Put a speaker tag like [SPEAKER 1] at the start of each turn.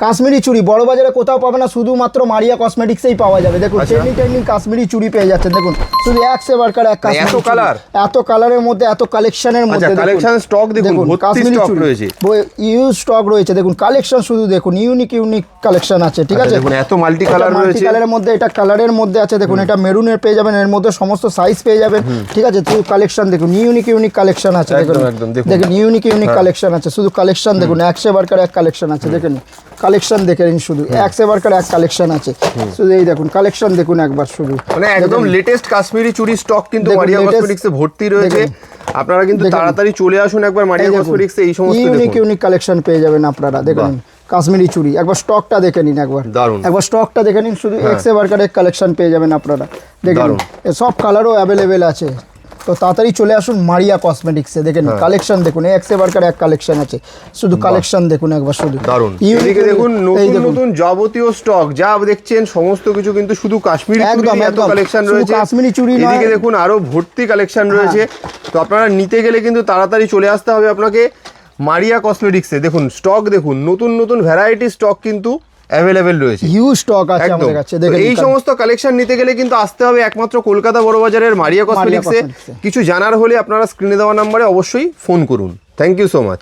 [SPEAKER 1] কাশ্মীরি চুড়ি বড় বাজারে কোথাও পাবে না, শুধুমাত্র মারিয়া কসমেটিক্সেই পাওয়া যাবে। দেখুন ট্রেন্ডিং কাশ্মীরি চুড়ি পেয়ে যাচ্ছেন। দেখুন শুধু এক সে বারকার এক কাশ্মীরি
[SPEAKER 2] এত কালার,
[SPEAKER 1] এত কালারের মধ্যে, এত কালেকশনের মধ্যে।
[SPEAKER 2] কালেকশন স্টক দেখুন,
[SPEAKER 1] কাশ্মীরি
[SPEAKER 2] স্টক
[SPEAKER 1] চুড়ি
[SPEAKER 2] রয়েছে,
[SPEAKER 1] ইউজ স্টক রয়েছে। দেখুন কালেকশন শুধু দেখুন, ইউনিক কালেকশন আছে। ঠিক আছে,
[SPEAKER 2] দেখুন এত মাল্টি কালার রয়েছে,
[SPEAKER 1] মাল্টি কালারের মধ্যে, এটা কালারের মধ্যে আছে। দেখুন এটা মেরুনের পেয়ে যাবেন, এর মধ্যে সমস্ত সাইজ পেয়ে যাবেন। ঠিক আছে, শুধু কালেকশন দেখুন, ইউনিক কালেকশন আছে। দেখুন দেখুন ইউনিক কালেকশন আছে, শুধু কালেকশন দেখুন, এক সে বারকার এক কালেকশন আছে। দেখুন কালেকশন দেখে নিন, শুধু এক সে বারকার এক কালেকশন আছে। শুধু এই দেখুন কালেকশন দেখুন একবার, শুধু
[SPEAKER 2] মানে একদম লেটেস্ট কাশ্মীরি চুড়ি স্টক কিন্তু মারিয়া কসমেটিক্সে ভর্তি রয়েছে। আপনারা কিন্তু তাড়াতাড়ি চলে আসুন একবার মারিয়া কসমেটিক্সে, এই সমস্ত
[SPEAKER 1] ইউনিক কালেকশন পেয়ে যাবেন আপনারা। দেখুন কাশ্মীরি চুড়ি একবার স্টকটা দেখে নিন, একবার একবার স্টকটা দেখে নিন, শুধু এক সে বারকার এক কালেকশন পেয়ে যাবেন আপনারা। দেখুন সব কালারও অ্যাভেলেবেল আছে, তো তাড়াতাড়ি চলে আসুন মারিয়া কসমেটিক্সে। দেখেন কালেকশন দেখুন, এক সে বারকার এক কালেকশন আছে, শুধু কালেকশন দেখুন একবার, শুধু
[SPEAKER 2] দারুন। এদিকে দেখুন নতুন নতুন যাবতীয় স্টক যা দেখছেন সমস্ত কিছু কিন্তু শুধু কাশ্মীরি চুড়ি এত কালেকশন রয়েছে।
[SPEAKER 1] কাশ্মীরি চুড়ি নয়,
[SPEAKER 2] এদিকে দেখুন আরো ভর্তি কালেকশন রয়েছে। তো আপনারা নিতে গেলে কিন্তু তাড়াতাড়ি চলে আসতে হবে আপনাকে মারিয়া কসমেটিক্সে। দেখুন স্টক দেখুন, নতুন নতুন ভ্যারাইটি স্টক কিন্তু অ্যাভেলেবেল রয়েছে,
[SPEAKER 1] হিউজ স্টক আছে আমাদের কাছে। দেখেন
[SPEAKER 2] এই সমস্ত কালেকশন নিতে গেলে কিন্তু আসতে হবে একমাত্র কলকাতা বড় বাজারের মারিয়া কসমেটিক্সে। কিছু জানার হলে আপনারা স্ক্রিনে দেওয়া নম্বরে অবশ্যই ফোন করুন। Thank you so much.